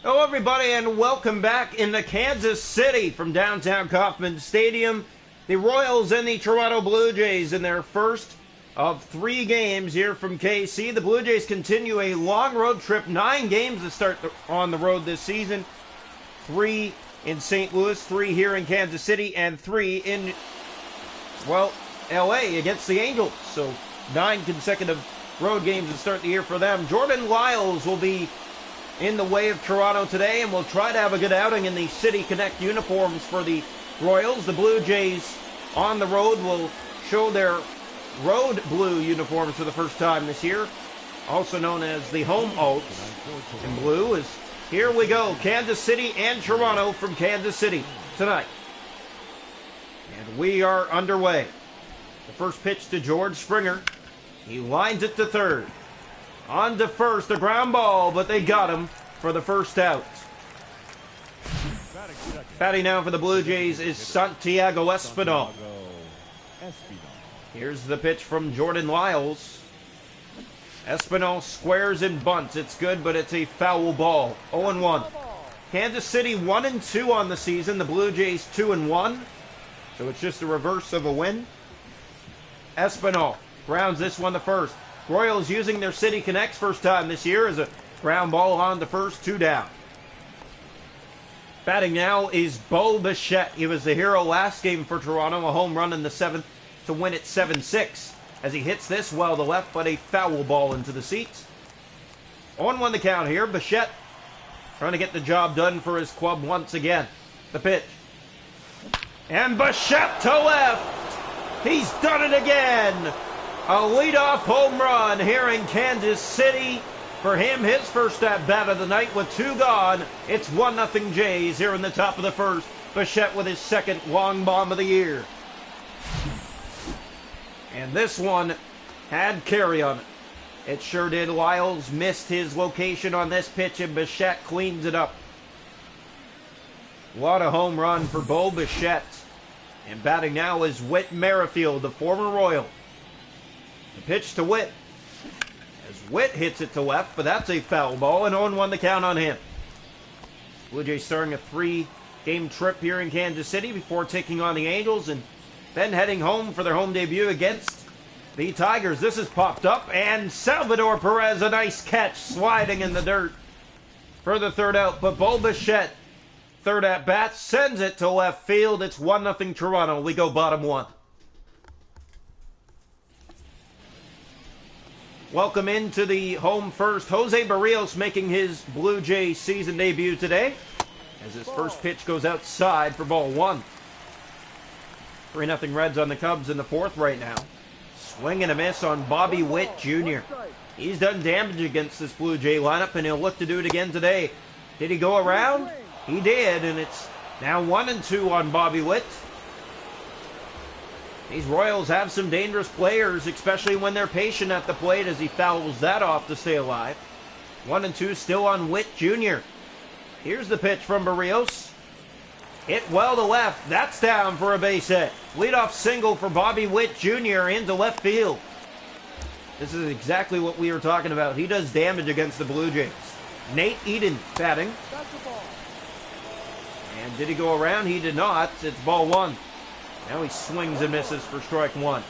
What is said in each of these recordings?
Hello, everybody, and welcome back into Kansas City from downtown Kauffman Stadium. The Royals and the Toronto Blue Jays in their first of 3 games here from KC. The Blue Jays continue a long road trip, 9 games to start on the road this season. 3 in St. Louis, 3 here in Kansas City, and 3 in, well, LA against the Angels. So 9 consecutive road games to start the year for them. Jordan Lyles will be in the way of Toronto today, and we'll try to have a good outing in the City Connect uniforms for the Royals. The Blue Jays on the road will show their road blue uniforms for the first time this year, also known as the home Oats in blue. Is here we go, Kansas City and Toronto from Kansas City tonight. And we are underway. The first pitch to George Springer. He lines it to third. On to first, a ground ball, but they got him for the first out. Batting now for the Blue Jays is Santiago Espinal. Here's the pitch from Jordan Lyles. Espinal squares and bunts. It's good, but it's a foul ball. 0-1. Kansas City 1-2 on the season. The Blue Jays 2-1. So it's just a reverse of a win. Espinal grounds this one to first. Royals using their City Connects first time this year as a ground ball on the first, 2 down. Batting now is Bo Bichette. He was the hero last game for Toronto, a home run in the 7th to win it 7-6. As he hits this well to left, but a foul ball into the seats. 0-1 the count here. Bichette trying to get the job done for his club once again. The pitch. And Bichette to left. He's done it again. A leadoff home run here in Kansas City. For him, his first at-bat of the night with 2 gone. It's 1-0 Jays here in the top of the first. Bichette with his second long bomb of the year. And this one had carry on it. It sure did. Lyles missed his location on this pitch, and Bichette cleans it up. What a home run for Bo Bichette. And batting now is Whit Merrifield, the former Royal. The pitch to Whit. As Whit hits it to left, but that's a foul ball, and 0-1 the count on him. Blue Jays starting a 3-game trip here in Kansas City before taking on the Angels and then heading home for their home debut against the Tigers. This is popped up, and Salvador Perez, a nice catch, sliding in the dirt for the third out. But Bo Bichette, third at bat, sends it to left field. It's 1-0 Toronto. We go bottom 1. Welcome into the home first. Jose Barrios making his Blue Jay season debut today as his first pitch goes outside for ball 1. 3-0 Reds on the Cubs in the 4th right now. Swing and a miss on Bobby Witt Jr. He's done damage against this Blue Jay lineup, and he'll look to do it again today. Did he go around? He did, and it's now 1-2 on Bobby Witt. These Royals have some dangerous players, especially when they're patient at the plate, as he fouls that off to stay alive. 1-2 still on Witt Jr. Here's the pitch from Barrios. Hit well to left. That's down for a base hit. Leadoff single for Bobby Witt Jr. into left field. This is exactly what we were talking about. He does damage against the Blue Jays. Nate Eden batting. And did he go around? He did not. It's ball 1. Now he swings and misses for strike 1.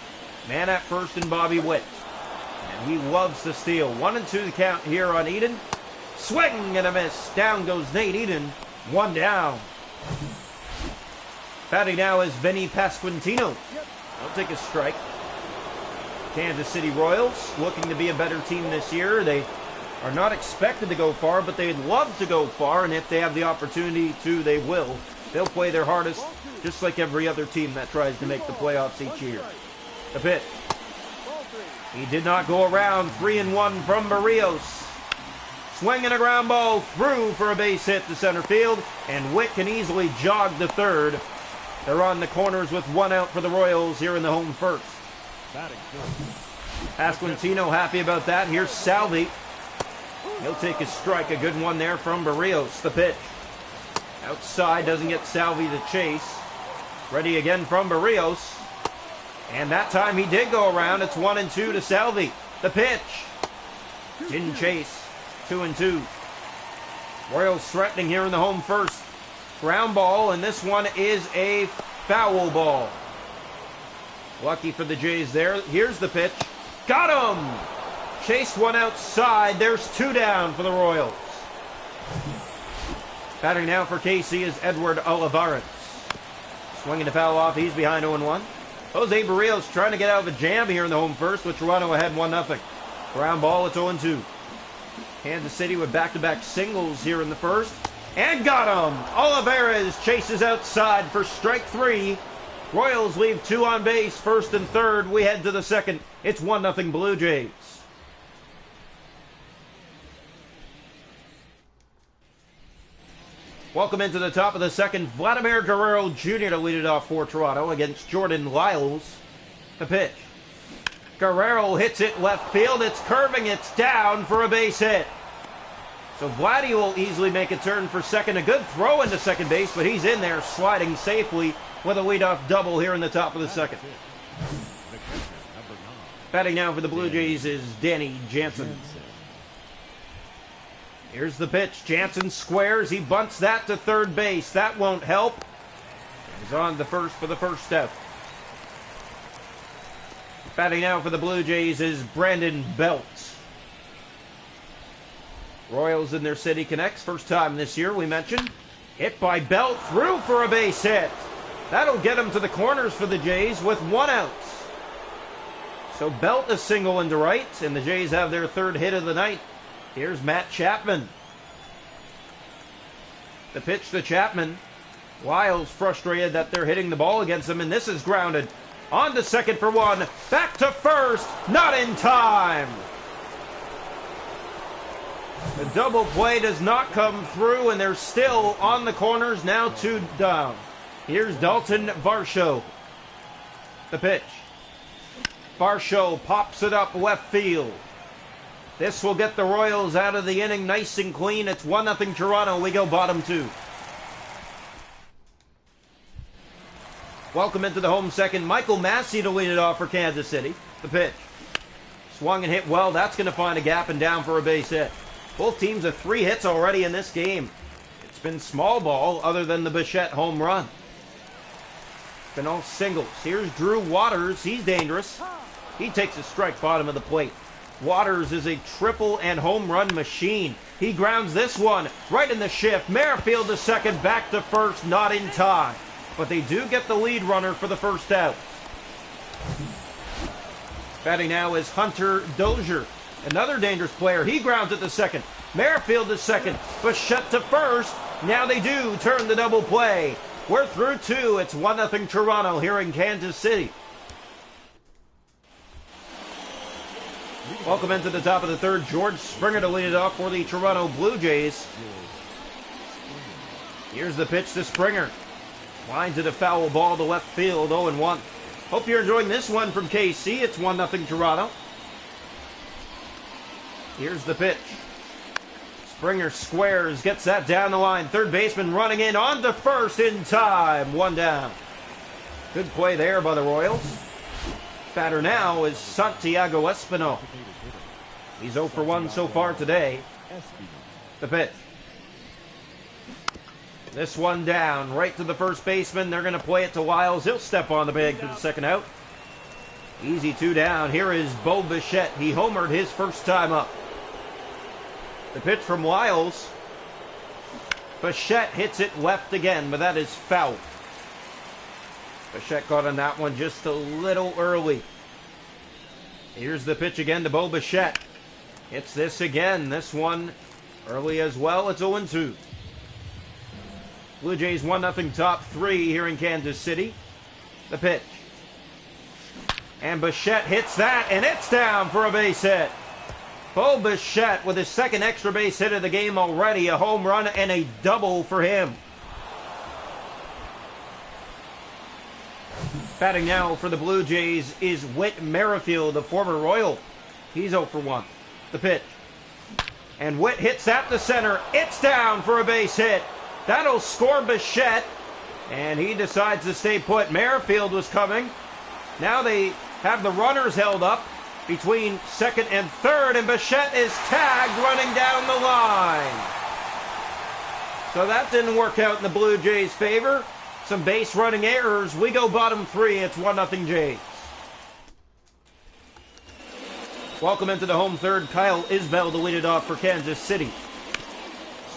Man at first in Bobby Witt. And he loves to steal. 1-2 the count here on Eden. Swing and a miss. Down goes Nate Eden. 1 down. Batting now is Vinny Pasquantino. He'll take a strike. Kansas City Royals looking to be a better team this year. They are not expected to go far, but they'd love to go far, and if they have the opportunity to, they will. They'll play their hardest, just like every other team that tries to make the playoffs each year. The pitch. He did not go around. 3-1 from Barrios. Swinging a ground ball through for a base hit to center field, and Witt can easily jog to third. They're on the corners with 1 out for the Royals here in the home first. Pasquantino happy about that. Here's Salvi. He'll take his strike. A good one there from Barrios. The pitch. Outside, doesn't get Salvi to chase. Ready again from Barrios. And that time he did go around. It's 1-2 to Salvi. The pitch. Didn't chase. 2-2. Royals threatening here in the home first. Ground ball, and this one is a foul ball. Lucky for the Jays there. Here's the pitch. Got him! Chased one outside. There's 2 down for the Royals. Batting now for KC is Edward Olivares. Swinging the foul off. He's behind 0-1. Jose Barrios trying to get out of a jam here in the home first with Toronto ahead 1-0. Ground ball, it's 0-2. Kansas City with back-to-back singles here in the first. And got him! Olivares chases outside for strike 3. Royals leave 2 on base, first and third. We head to the second. It's 1-0 Blue Jays. Welcome into the top of the second. Vladimir Guerrero Jr. to lead it off for Toronto against Jordan Lyles. The pitch. Guerrero hits it left field. It's curving. It's down for a base hit. So Vladdy will easily make a turn for second. A good throw into second base, but he's in there sliding safely with a leadoff double here in the top of the second. Batting now for the Blue Jays is Danny Jansen. Here's the pitch. Jansen squares. He bunts that to third base. That won't help. He's on the first for the first step. Batting now for the Blue Jays is Brandon Belt. Royals in their city connects. First time this year, we mentioned. Hit by Belt. Through for a base hit. That'll get him to the corners for the Jays with 1 out. So Belt a single into right, and the Jays have their third hit of the night. Here's Matt Chapman. The pitch to Chapman. Lyles frustrated that they're hitting the ball against him, and this is grounded. On to second for 1. Back to first. Not in time. The double play does not come through, and they're still on the corners. Now 2 down. Here's Dalton Varsho. The pitch. Varsho pops it up left field. This will get the Royals out of the inning nice and clean. It's 1-0 Toronto. We go bottom 2. Welcome into the home second. Michael Massey to lead it off for Kansas City. The pitch. Swung and hit well. That's going to find a gap and down for a base hit. Both teams have 3 hits already in this game. It's been small ball other than the Bichette home run. It's been all singles. Here's Drew Waters. He's dangerous. He takes a strike bottom of the plate. Waters is a triple and home run machine. He grounds this one right in the shift. Merrifield to second, back to first, not in time. But they do get the lead runner for the first out. Batting now is Hunter Dozier, another dangerous player. He grounds it to second. Merrifield to second, Bichette to first. Now they do turn the double play. We're through 2. It's 1-0 Toronto here in Kansas City. Welcome into the top of the third. George Springer to lead it off for the Toronto Blue Jays. Here's the pitch to Springer. Lines it a foul ball to left field, 0-1. Hope you're enjoying this one from KC. It's 1-0 Toronto. Here's the pitch. Springer squares, gets that down the line. Third baseman running in on to first in time. 1 down. Good play there by the Royals. Batter now is Santiago Espinal. He's 0 for 1 so far today. The pitch. This one down, right to the first baseman. They're going to play it to Lyles. He'll step on the bag for the second out. Easy 2 down. Here is Bo Bichette. He homered his first time up. The pitch from Lyles. Bichette hits it left again, but that is foul. Bichette got on that one just a little early. Here's the pitch again to Bo Bichette. Hits this again. This one early as well. It's 0-2. Blue Jays 1-0 top 3 here in Kansas City. The pitch. And Bichette hits that, and it's down for a base hit. Bo Bichette with his second extra base hit of the game already. A home run and a double for him. Batting now for the Blue Jays is Whit Merrifield, the former Royal. He's 0 for 1. The pitch. And Whit hits that to center. It's down for a base hit. That'll score Bichette. And he decides to stay put. Merrifield was coming. Now they have the runners held up between second and third. And Bichette is tagged running down the line. So that didn't work out in the Blue Jays' favor. Some base running errors. We go bottom 3. It's 1-0 Jays. Welcome into the home third. Kyle Isbell to lead it off for Kansas City.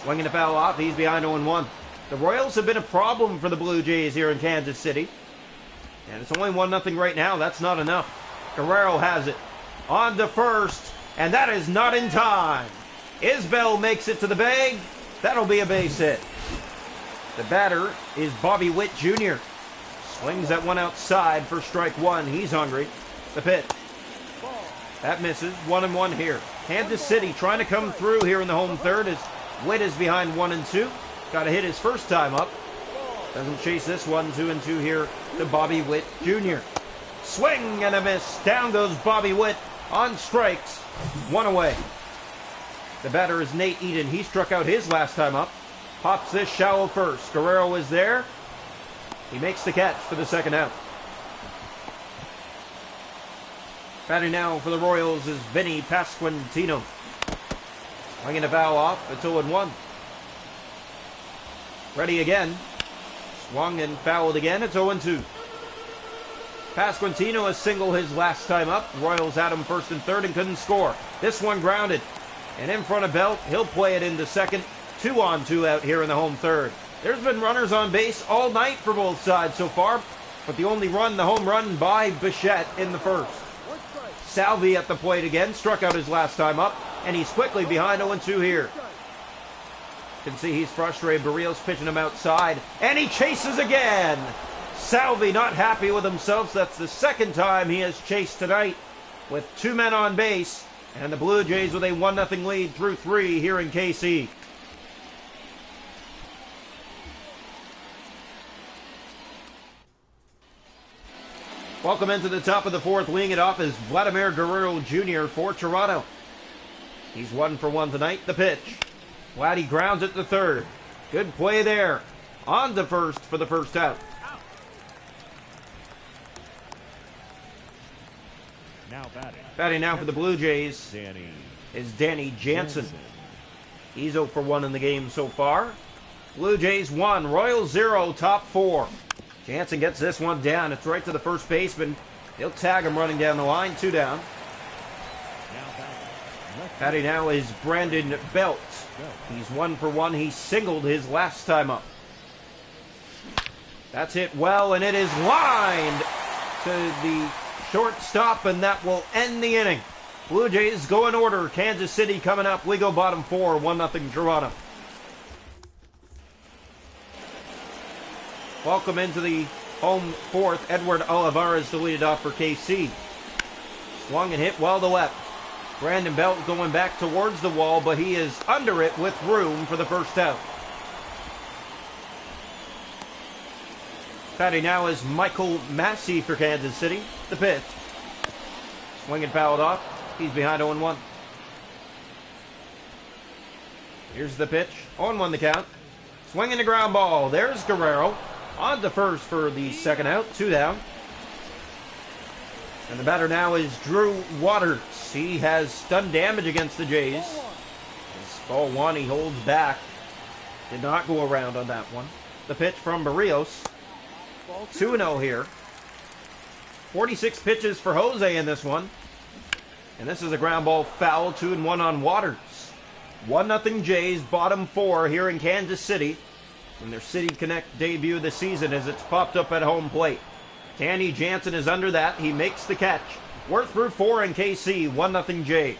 Swinging the foul off. He's behind 0-1. The Royals have been a problem for the Blue Jays here in Kansas City. And it's only 1-0 right now. That's not enough. Guerrero has it. On to first. And that is not in time. Isbell makes it to the bag. That'll be a base hit. The batter is Bobby Witt Jr. Swings that one outside for strike one. He's hungry. The pitch. That misses. 1-1 here. Kansas City trying to come through here in the home third as Witt is behind 1-2. Got to hit his first time up. Doesn't chase this one. 2-2 here to Bobby Witt Jr. Swing and a miss. Down goes Bobby Witt on strikes. One away. The batter is Nate Eden. He struck out his last time up. Pops this shallow first. Guerrero is there. He makes the catch for the second out. Batting now for the Royals is Vinny Pasquantino. Swinging a foul off. It's 0-1. Ready again. Swung and fouled again. It's 0-2. Pasquantino has singled his last time up. Royals had him first and third and couldn't score. This one grounded. And in front of Belt, he'll play it into second. 2-on-2 out here in the home third. There's been runners on base all night for both sides so far, but the only run, the home run by Bichette in the first. Salvi at the plate again, struck out his last time up, and he's quickly behind 0-2 here. You can see he's frustrated. Barrios pitching him outside, and he chases again. Salvi not happy with himself. So that's the second time he has chased tonight with two men on base. And the Blue Jays with a 1-0 lead through 3 here in KC. Welcome into the top of the fourth. Leading it off is Vladimir Guerrero Jr. for Toronto. He's 1 for 1 tonight. The pitch. Vladdy grounds it to third. Good play there. On to first for the first out. Now batting now for the Blue Jays is Danny Jansen. He's 0 for 1 in the game so far. Blue Jays 1, Royals 0, top 4. Jansen gets this one down. It's right to the first baseman. He'll tag him running down the line. 2 down. Batting now is Brandon Belt. He's 1 for 1. He singled his last time up. That's hit well, and it is lined to the shortstop, and that will end the inning. Blue Jays go in order. Kansas City coming up. We go bottom 4, 1-0 Toronto. Welcome into the home fourth. Edward Olivares to lead it off for KC. Swung and hit well to left. Brandon Belt going back towards the wall, but he is under it with room for the first out. Batting now is Michael Massey for Kansas City. The pitch. Swing and fouled off. He's behind 0-1. Here's the pitch. 0-1 the count. Swinging the ground ball. There's Guerrero. On to first for the second out. 2 down. And the batter now is Drew Waters. He has done damage against the Jays. It's ball 1. He holds back. Did not go around on that one. The pitch from Barrios. 2-0 here. 46 pitches for Jose in this one. And this is a ground ball foul. 2-1 on Waters. 1-0 Jays, bottom 4 here in Kansas City. In their City Connect debut this season as it's popped up at home plate. Danny Jansen is under that. He makes the catch. We're through 4 in KC. 1-0 Jays.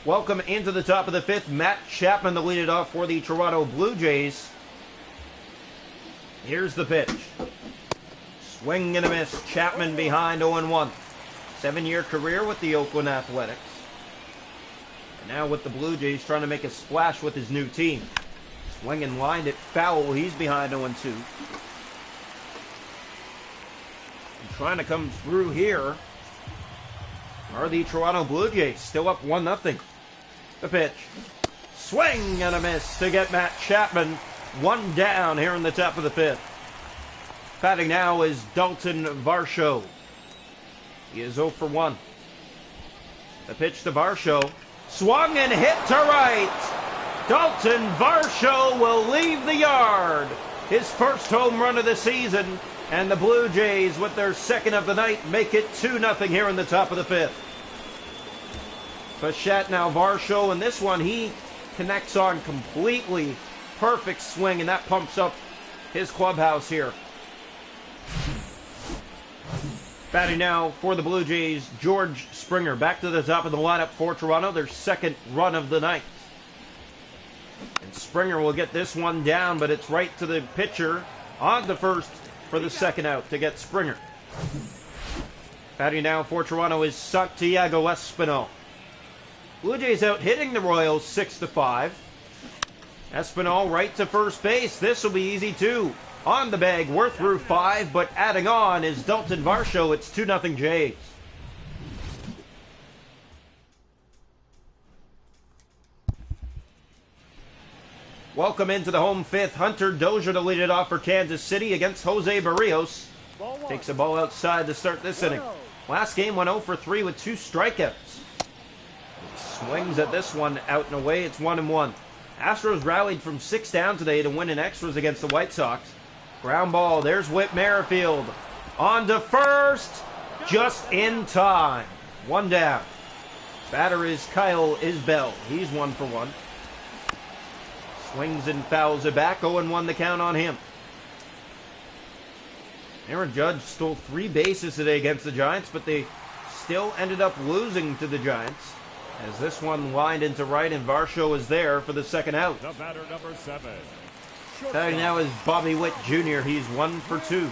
Welcome into the top of the 5th. Matt Chapman to lead it off for the Toronto Blue Jays. Here's the pitch. Swing and a miss. Chapman behind 0-1. 7-year career with the Oakland Athletics. And now with the Blue Jays trying to make a splash with his new team. Swing and lined it foul. He's behind 0-2. And trying to come through here are the Toronto Blue Jays. Still up 1-0. The pitch. Swing and a miss to get Matt Chapman. 1 down here in the top of the 5th. Batting now is Dalton Varsho. He is 0 for 1. The pitch to Varsho. Swung and hit to right. Dalton Varsho will leave the yard. His first home run of the season, and the Blue Jays, with their second of the night, make it 2-0 here in the top of the fifth. Bichette now Varsho, and this one he connects on completely. Perfect swing, and that pumps up his clubhouse here. Batting now for the Blue Jays, George Springer. Back to the top of the lineup for Toronto, their second run of the night. And Springer will get this one down, but it's right to the pitcher on the first for the second out to get Springer. Batting now for Toronto is Santiago Espinal. Blue Jays out hitting the Royals 6-5. Espinal right to first base. This will be easy too. On the bag, we're through 5, but adding on is Dalton Varsho. It's 2-0 Jays. Welcome into the home fifth. Hunter Dozier to lead it off for Kansas City against Jose Barrios. Takes a ball outside to start this inning. Last game went 0 for 3 with 2 strikeouts. Swings at this one out and away. It's 1-1. Astros rallied from 6 down today to win in extras against the White Sox. Ground ball. There's Whit Merrifield. On to first. Just in time. 1 down. Batter is Kyle Isbell. He's 1 for 1. Swings and fouls it back. 0-1 the count on him. Aaron Judge stole 3 bases today against the Giants, but they still ended up losing to the Giants. As this one lined into right, and Varsho is there for the second out. The batter, number 7. Batting now is Bobby Witt Jr. He's 1 for 2.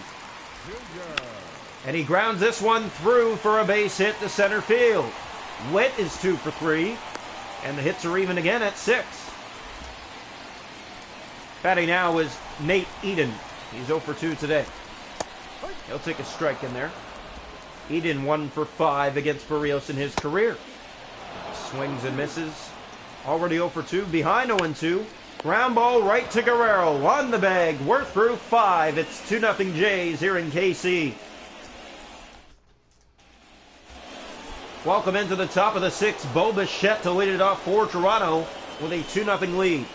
And he grounds this one through for a base hit to center field. Witt is 2 for 3. And the hits are even again at 6. Batting now is Nate Eden. He's 0 for 2 today. He'll take a strike in there. Eden 1 for 5 against Barrios in his career. Swings and misses. Already 0 for 2. Behind 0-2. Ground ball right to Guerrero. On the bag. We're through 5. It's 2-0 Jays here in KC. Welcome into the top of the 6th. Bo Bichette to lead it off for Toronto with a 2-0 lead.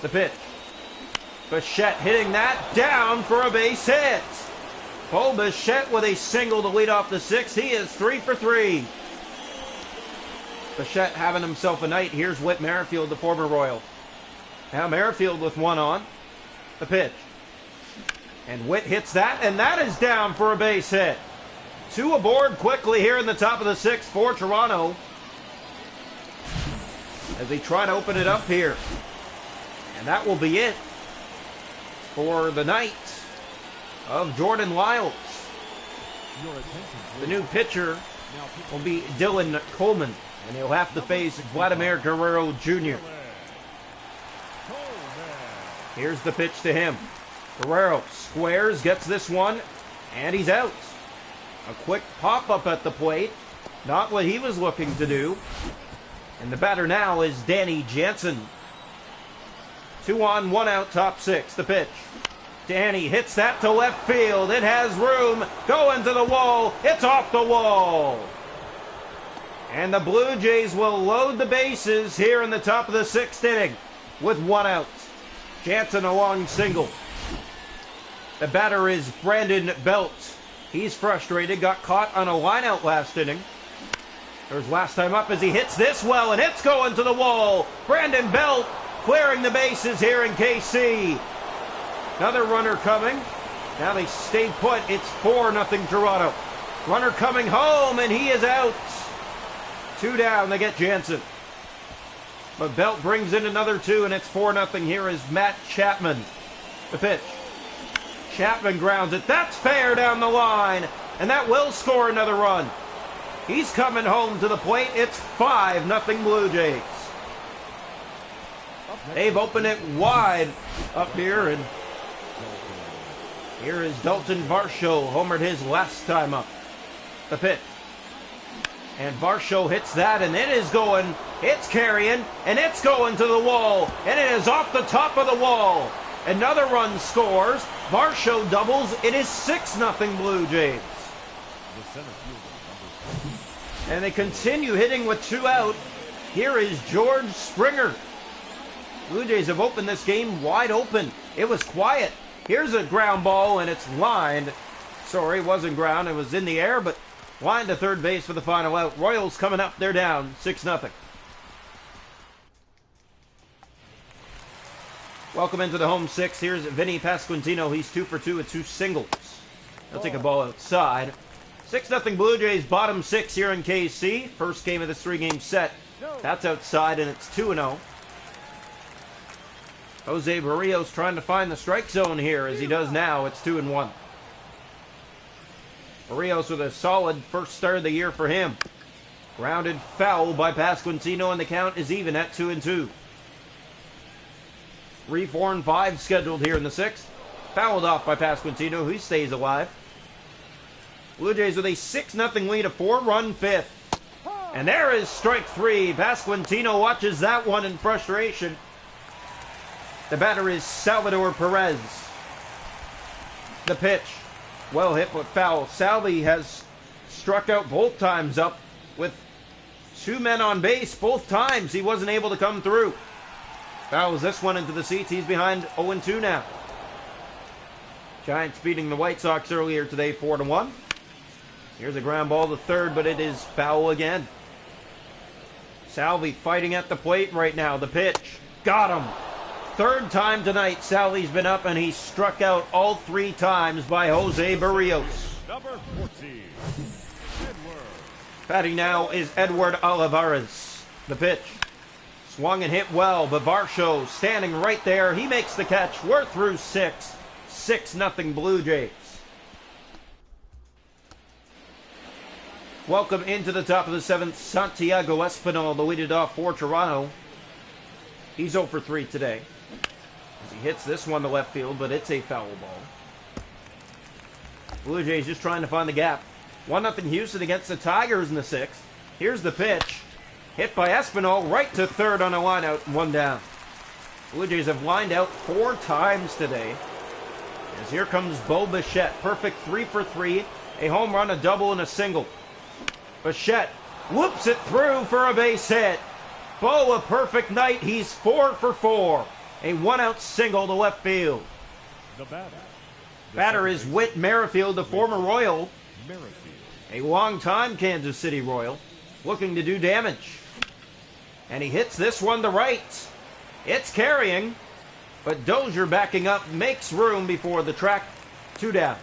The pitch. Bichette hitting that down for a base hit. Bo Bichette with a single to lead off the 6th. He is 3 for 3. Bichette having himself a night. Here's Whit Merrifield, the former Royal. Now Merrifield with 1 on. The pitch. And Whit hits that, and that is down for a base hit. 2 aboard quickly here in the top of the 6th for Toronto, as they try to open it up here. And that will be it for the night of Jordan Lyles. The new pitcher will be Dylan Coleman, and he'll have to face Vladimir Guerrero Jr. Here's the pitch to him. Guerrero squares, gets this one, and he's out. A quick pop-up at the plate. Not what he was looking to do. And the batter now is Danny Jansen. 2 on, 1 out, top 6. The pitch. Danny hits that to left field. It has room. Going to the wall. It's off the wall. And the Blue Jays will load the bases here in the top of the 6th inning with 1 out. Jansen a long single. The batter is Brandon Belt. He's frustrated. Got caught on a lineout last inning. There's last time up as he hits this well, and it's going to the wall. Brandon Belt clearing the bases here in KC. Another runner coming. Now they stay put. It's 4-0 Toronto. Runner coming home, and he is out. 2 down. They get Jansen. But Belt brings in another 2, and it's 4-0. Here is Matt Chapman. The pitch. Chapman grounds it. That's fair down the line, and that will score another run. He's coming home to the plate. It's 5-0 Blue Jays. They've opened it wide up here, and here is Dalton Varsho, homered his last time up. The pitch. And Varsho hits that, and it is going, it's carrying, and it's going to the wall, and it is off the top of the wall. Another run scores. Varsho doubles. It is 6-0 Blue Jays. And they continue hitting with 2 out. Here is George Springer. Blue Jays have opened this game wide open. It was quiet. Here's a ground ball, and it's lined. Sorry, it wasn't ground. It was in the air, but lined to third base for the final out. Royals coming up. They're down 6-0. Welcome into the home sixth. Here's Vinny Pasquantino. He's 2 for 2 with 2 singles. He'll take a ball outside. 6-0 Blue Jays, bottom 6 here in KC. First game of this 3-game set. That's outside, and it's 2-0. Jose Barrios trying to find the strike zone here, as he does now. It's 2-1. Barrios with a solid first start of the year for him. Grounded foul by Pasquantino, and the count is even at 2-2. 3, 4, and 5 scheduled here in the 6th. Fouled off by Pasquantino. He stays alive. Blue Jays with a 6-0 lead, a 4-run 5th. And there is strike 3. Pasquantino watches that one in frustration. The batter is Salvador Perez. The pitch. Well hit but foul. Salvi has struck out both times up with 2 men on base. Both times he wasn't able to come through. Fouls this one into the seats. He's behind 0-2 now. Giants beating the White Sox earlier today 4-1. Here's a ground ball to third, but it is foul again. Salvi fighting at the plate right now. The pitch. Got him. Third time tonight, Salvi's been up, and he struck out all 3 times by Jose Barrios. Number 14, Edward. Batting now is Edward Olivares. The pitch. Swung and hit well, but Varsho standing right there. He makes the catch. We're through 6. 6-0 Blue Jays. Welcome into the top of the 7th, Santiago Espinal, the lead off for Toronto. He's 0 for 3 today. As he hits this one to left field, but it's a foul ball. Blue Jays just trying to find the gap. 1-0 Houston against the Tigers in the 6th. Here's the pitch. Hit by Espinal right to third on a line out, 1 down. Blue Jays have lined out 4 times today. As here comes Bo Bichette. Perfect 3 for 3. A home run, a double, and a single. Bichette whoops it through for a base hit. Bo, a perfect night. He's 4 for 4. A 1-out single to left field. The batter is Whit Merrifield, the former Royal. A long-time Kansas City Royal. Looking to do damage. And he hits this one to right. It's carrying. But Dozier backing up makes room before the track. 2 down.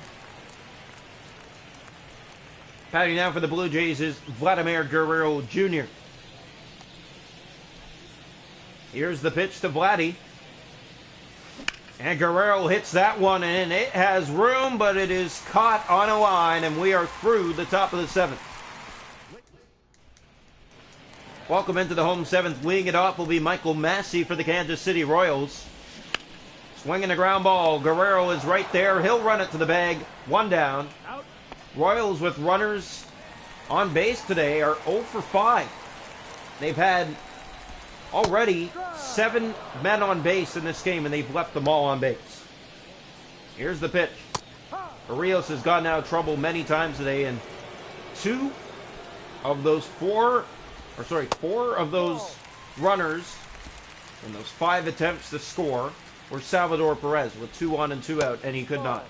Batting now for the Blue Jays is Vladimir Guerrero Jr. Here's the pitch to Vladdy. And Guerrero hits that one, and it has room, but it is caught on a line, and we are through the top of the 7th. Welcome into the home 7th. Leading it off will be Michael Massey for the Kansas City Royals. Swinging a ground ball. Guerrero is right there. He'll run it to the bag. 1 down. Royals with runners on base today are 0 for 5. They've had already 7 men on base in this game, and they've left them all on base. Here's the pitch. Barrios has gotten out of trouble many times today, and 4 of those runners in those 5 attempts to score were Salvador Perez with 2 on and 2 out, and he could not.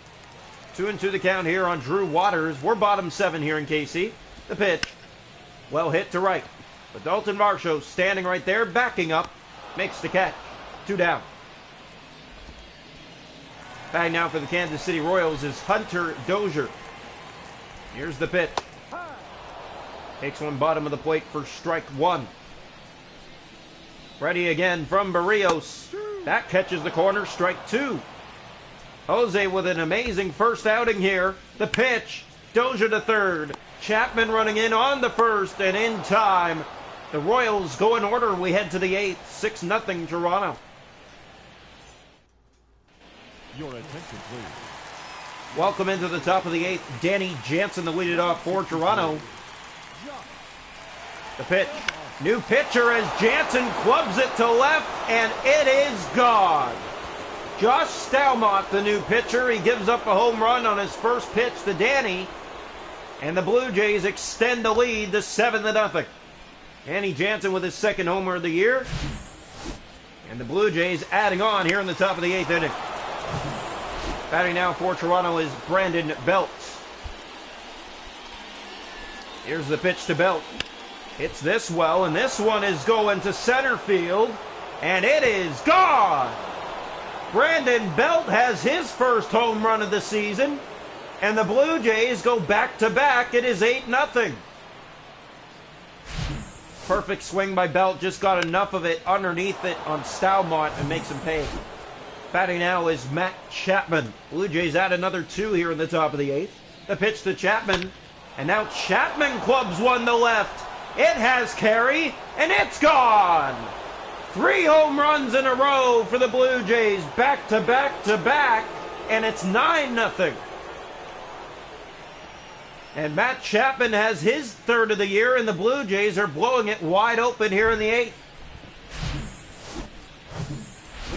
2-2 the count here on Drew Waters. We're bottom 7 here in KC. The pitch. Well hit to right. But Dalton Varsho standing right there, backing up, makes the catch. 2 down. Batting now for the Kansas City Royals is Hunter Dozier. Here's the pitch. Takes one bottom of the plate for strike 1. Ready again from Barrios. That catches the corner, strike 2. Jose with an amazing first outing here. The pitch. Dozier to third. Chapman running in on the first, and in time. The Royals go in order. We head to the 8th. 6-0 Toronto. Your attention, please. Welcome into the top of the 8th. Danny Jansen, the lead it off for Toronto. The pitch. New pitcher as Jansen clubs it to left, and it is gone. Josh Stalmont, the new pitcher, he gives up a home run on his first pitch to Danny, and the Blue Jays extend the lead to 7-0. Danny Jansen with his 2nd homer of the year. And the Blue Jays adding on here in the top of the 8th inning. Batting now for Toronto is Brandon Belt. Here's the pitch to Belt. Hits this well, and this one is going to center field, and it is gone! Brandon Belt has his first home run of the season, and the Blue Jays go back-to-back. It is 8-0. Perfect swing by Belt, just got enough of it underneath it on Stalmont and makes him pay. Batting now is Matt Chapman. Blue Jays add another 2 here in the top of the 8th. The pitch to Chapman, and now Chapman clubs one to left. It has carry, and it's gone! 3 home runs in a row for the Blue Jays, back-to-back-to-back, and it's 9-0. And Matt Chapman has his 3rd of the year, and the Blue Jays are blowing it wide open here in the 8th.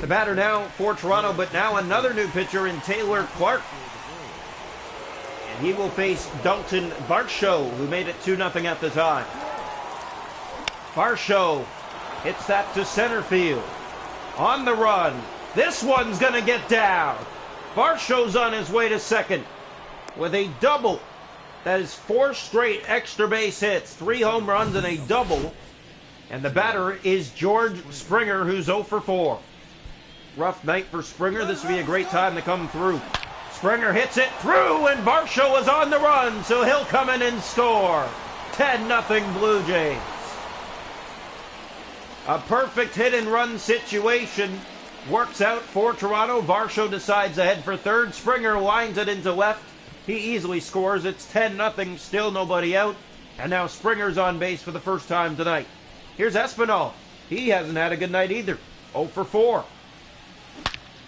The batter now for Toronto, but now another new pitcher in Taylor Clark. And he will face Dalton Varsho, who made it 2-0 at the time. Varsho hits that to center field. On the run. This one's going to get down. Varsho's on his way to second with a double. That is 4 straight extra base hits, 3 home runs and a double. And the batter is George Springer, who's 0 for 4. Rough night for Springer. This would be a great time to come through. Springer hits it through, and Varsho is on the run, so he'll come in and score. 10-0 Blue Jays. A perfect hit and run situation works out for Toronto. Varsho decides to head for third. Springer lines it into left. He easily scores. It's 10-0, still nobody out. And now Springer's on base for the first time tonight. Here's Espinal. He hasn't had a good night either. 0 for 4.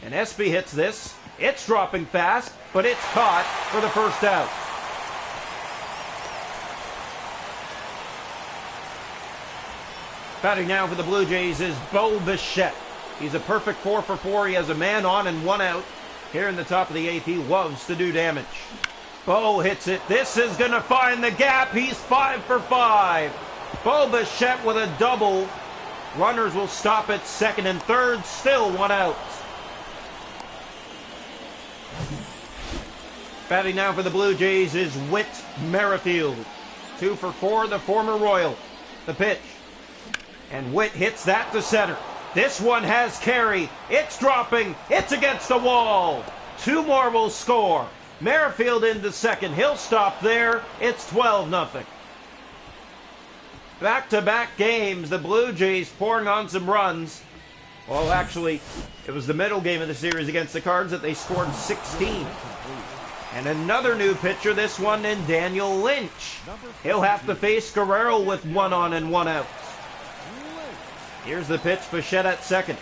And Espy hits this. It's dropping fast, but it's caught for the first out. Batting now for the Blue Jays is Bo Bichette. He's a perfect 4 for 4. He has a man on and 1 out. Here in the top of the 8th, he loves to do damage. Bo hits it. This is going to find the gap. He's 5 for 5. Bo Bichette with a double. Runners will stop at second and third. Still 1 out. Batting now for the Blue Jays is Whit Merrifield. 2 for 4, the former Royal. The pitch. And Whit hits that to center. This one has carry. It's dropping. It's against the wall. 2 more will score. Merrifield into second. He'll stop there. It's 12-0. Back-to-back games. The Blue Jays pouring on some runs. Well, actually, it was the middle game of the series against the Cards that they scored 16. And another new pitcher, this one in Daniel Lynch. He'll have to face Guerrero with 1 on and 1 out. Here's the pitch, Bichette at second.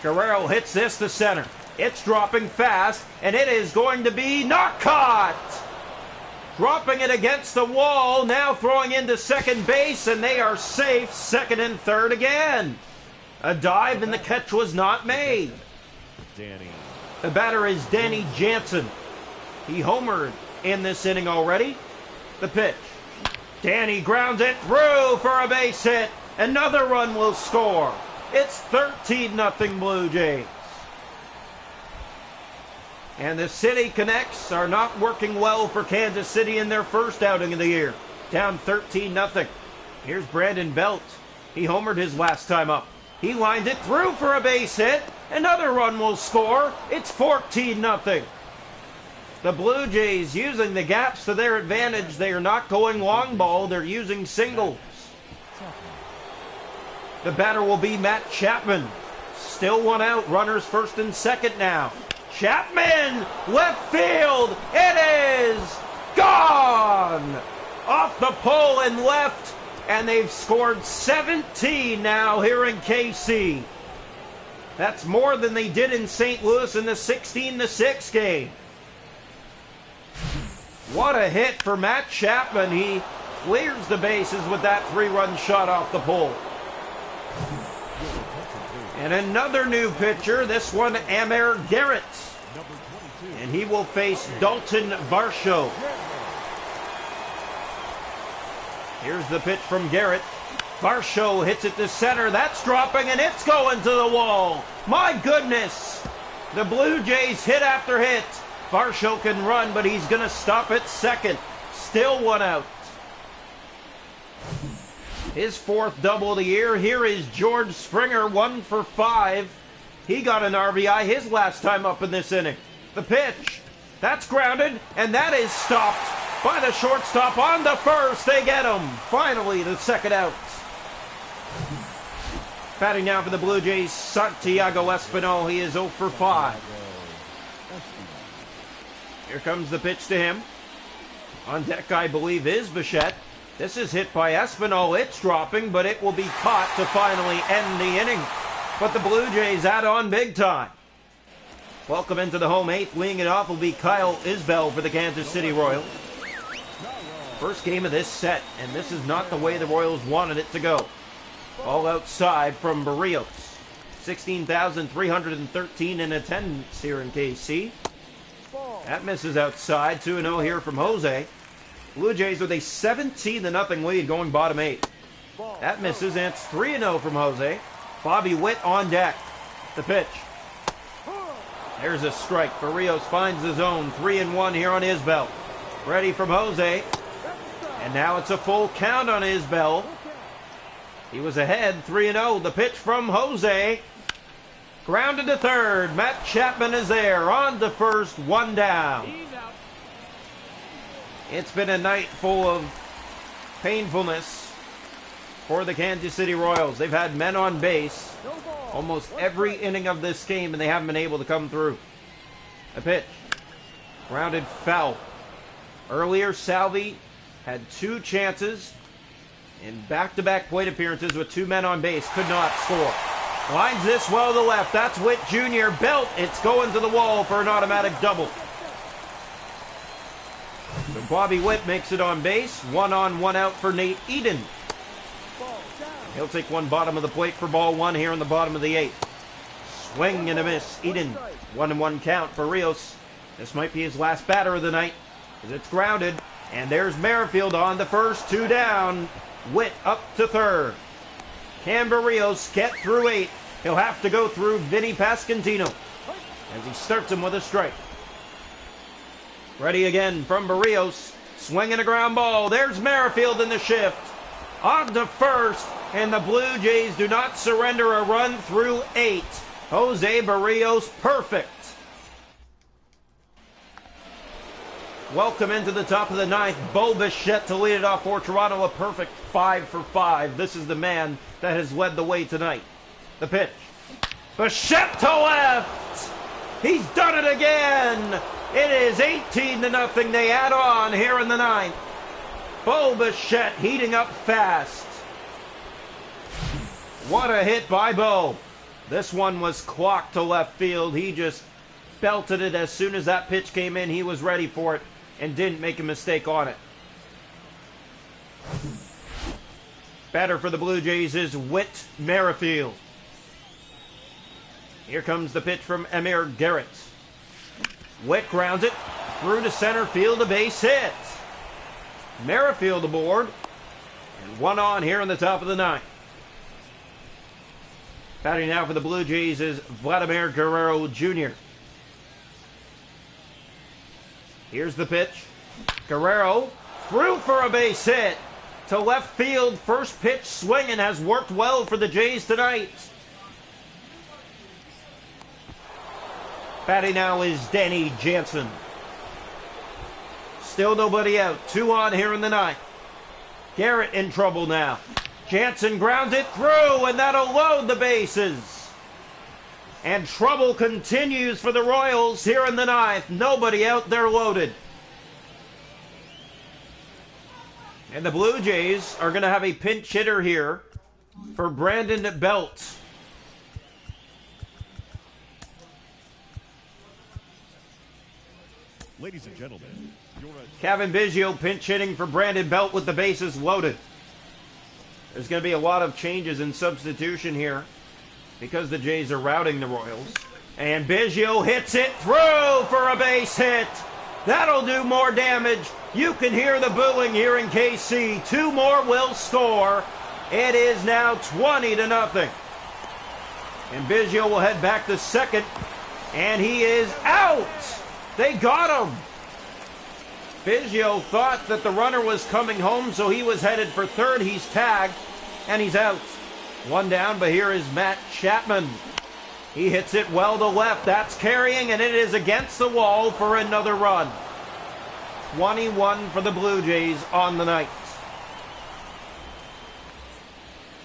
Guerrero hits this to center. It's dropping fast, and it is going to be not caught. Dropping it against the wall, now throwing into second base, and they are safe, second and third again. A dive, and the catch was not made. The batter is Danny Jansen. He homered in this inning already. The pitch. Danny grounds it through for a base hit. Another run will score. It's 13-0 Blue Jays. And the City Connects are not working well for Kansas City in their first outing of the year. Down 13-0. Here's Brandon Belt. He homered his last time up. He lined it through for a base hit. Another run will score. It's 14-0. The Blue Jays using the gaps to their advantage. They are not going long ball. They're using singles. The batter will be Matt Chapman. Still 1 out. Runners first and second now. Chapman, left field. It is gone. Off the pole and left. And they've scored 17 now here in KC. That's more than they did in St. Louis in the 16-6 game. What a hit for Matt Chapman. He clears the bases with that 3-run shot off the pole. And another new pitcher, this one Amir Garrett. And he will face Dalton Varsho. Here's the pitch from Garrett. Varsho hits it to center. That's dropping, and it's going to the wall. My goodness. The Blue Jays hit after hit. Varsho can run, but he's going to stop at second. Still one out. His fourth double of the year. Here is George Springer, 1 for 5. He got an RBI his last time up in this inning. The pitch. That's grounded, and that is stopped by the shortstop on the first. They get him. Finally, the second out. Batting now for the Blue Jays, Santiago Espinal. He is 0 for 5. Here comes the pitch to him. On deck, I believe, is Bichette. This is hit by Espinal. It's dropping, but it will be caught to finally end the inning. But the Blue Jays add on big time. Welcome into the home eighth. Leading it off will be Kyle Isbell for the Kansas City Royals. First game of this set, and this is not the way the Royals wanted it to go. All outside from Barrios. 16,313 in attendance here in KC. That misses outside. 2-0 here from Jose. Blue Jays with a 17-0 lead going bottom 8. That misses, and it's 3-0 from Jose. Bobby Witt on deck. The pitch. There's a strike. Barrios finds the zone. 3-1 here on Isbell. Ready from Jose. And now it's a full count on Isbell. He was ahead, 3-0. The pitch from Jose. Grounded to third. Matt Chapman is there. On to first, one down. It's been a night full of painfulness for the Kansas City Royals. They've had men on base almost every inning of this game, and they haven't been able to come through. A pitch. Grounded foul. Earlier, Salvi had 2 chances in back-to-back plate appearances with 2 men on base. Could not score. Lines this well to left. That's Witt Jr. Belt. It's going to the wall for an automatic double. So Bobby Witt makes it on base. 1 on, 1 out for Nate Eden. He'll take one bottom of the plate for ball 1 here in the bottom of the 8th. Swing and a miss. Eden. 1-1 count for Rios. This might be his last batter of the night as it's grounded. And there's Merrifield on the first, 2 down. Witt up to third. Can Barrios get through 8? He'll have to go through Vinny Pascantino as he starts him with a strike. Ready again from Barrios. Swinging a ground ball. There's Merrifield in the shift. On to first, and the Blue Jays do not surrender a run through 8. Jose Barrios, perfect. Welcome into the top of the 9th. Bo Bichette to lead it off for Toronto. A perfect 5 for 5. This is the man that has led the way tonight. The pitch. Bichette to left. He's done it again. It is 18-0. They add on here in the 9th. Bo Bichette heating up fast. What a hit by Bo. This one was clocked to left field. He just belted it as soon as that pitch came in. He was ready for it and didn't make a mistake on it. Batter for the Blue Jays is Whit Merrifield. Here comes the pitch from Amir Garrett. Witt grounds it through to center field, a base hit. Merrifield aboard, and 1 on here in the top of the 9th. Batting now for the Blue Jays is Vladimir Guerrero Jr. Here's the pitch. Guerrero through for a base hit to left field. First pitch swinging has worked well for the Jays tonight. Batting now is Danny Jansen. Still nobody out. 2 on here in the 9th. Garrett in trouble now. Jansen grounds it through, and that'll load the bases. And trouble continues for the Royals here in the 9th. Nobody out there loaded. And the Blue Jays are going to have a pinch hitter here for Brandon Belt. Ladies and gentlemen, Kevin Biggio pinch hitting for Brandon Belt with the bases loaded. There's going to be a lot of changes in substitution here because the Jays are routing the Royals. And Biggio hits it through for a base hit. That'll do more damage. You can hear the booing here in KC. 2 more will score. It is now 20-0. And Biggio will head back to second. And he is out. They got him. Biggio thought that the runner was coming home, so he was headed for third. He's tagged, and he's out. One down, but here is Matt Chapman. He hits it well to left. That's carrying, and it is against the wall for another run. 21 for the Blue Jays on the night.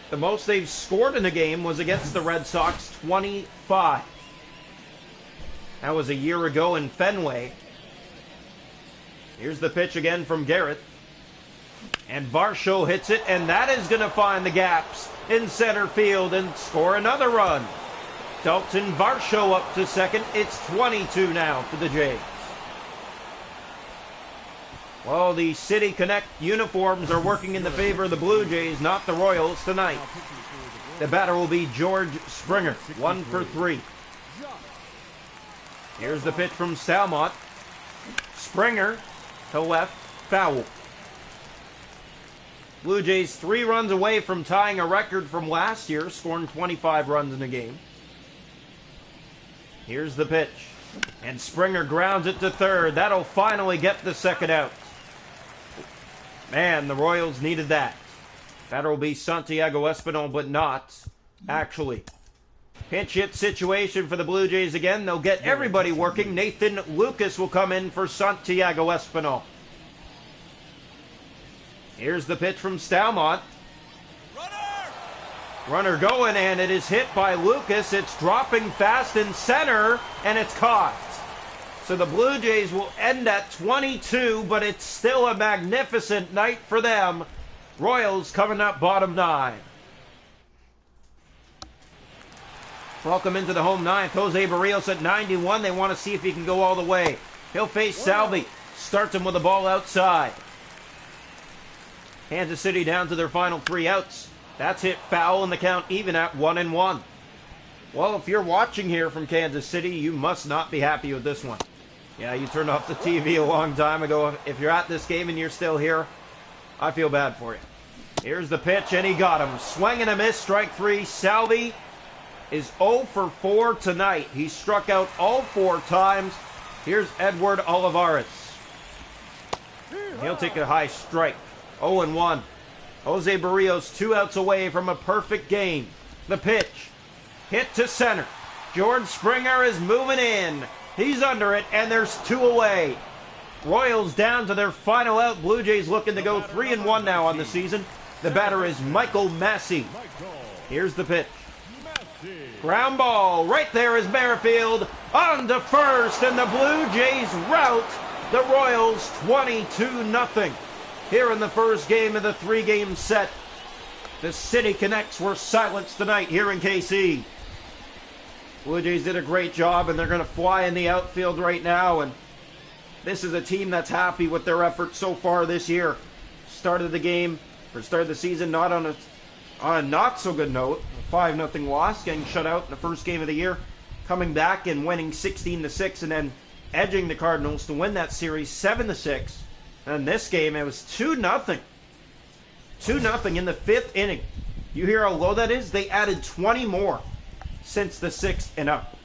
The most they've scored in a game was against the Red Sox, 25. That was a year ago in Fenway. Here's the pitch again from Garrett. And Varsho hits it, and that is going to find the gaps in center field and score another run. Dalton Varsho up to second. It's 22 now for the Jays. Well, the City Connect uniforms are working in the favor of the Blue Jays, not the Royals tonight. The batter will be George Springer, 1 for 3. Here's the pitch from Stalmont. Springer to left, foul. Blue Jays 3 runs away from tying a record from last year, scoring 25 runs in a game. Here's the pitch. And Springer grounds it to third. That'll finally get the second out. Man, the Royals needed that. That'll be Santiago Espinal, but not actually. Pinch hit situation for the Blue Jays again. They'll get everybody working. Nathan Lucas will come in for Santiago Espinal. Here's the pitch from Stalmont. Runner going, and it is hit by Lucas. It's dropping fast in center, and it's caught. So the Blue Jays will end at 22, but it's still a magnificent night for them. Royals coming up bottom 9. Welcome into the home ninth. Jose Barrios at 91. They want to see if he can go all the way. He'll face Salvi. Starts him with the ball outside. Kansas City down to their final 3 outs. That's hit foul, and the count even at 1-1. Well, if you're watching here from Kansas City, you must not be happy with this one. Yeah, you turned off the TV a long time ago. If you're at this game and you're still here, I feel bad for you. Here's the pitch, and he got him. Swing and a miss, strike 3. Salvi is 0 for 4 tonight. He struck out all 4 times. Here's Edward Olivares. He'll take a high strike. 0-1. Jose Barrios 2 outs away from a perfect game. The pitch. Hit to center. George Springer is moving in. He's under it, and there's 2 away. Royals down to their final out. Blue Jays looking to go 3-1 now on the season. The batter is Michael Massey. Here's the pitch. Ground ball. Right there is Merrifield on to first, and the Blue Jays rout the Royals 22-0. Here in the first game of the 3-game set. The City Connects were silenced tonight here in KC. Blue Jays did a great job, and they're going to fly in the outfield right now. And this is a team that's happy with their efforts so far this year. Started the season not on a not so good note. A 5-0 loss, getting shut out in the first game of the year. Coming back and winning 16-6, and then edging the Cardinals to win that series 7-6. And this game, it was 2-0. 2-0 in the 5th inning. You hear how low that is? They added 20 more since the 6th and up.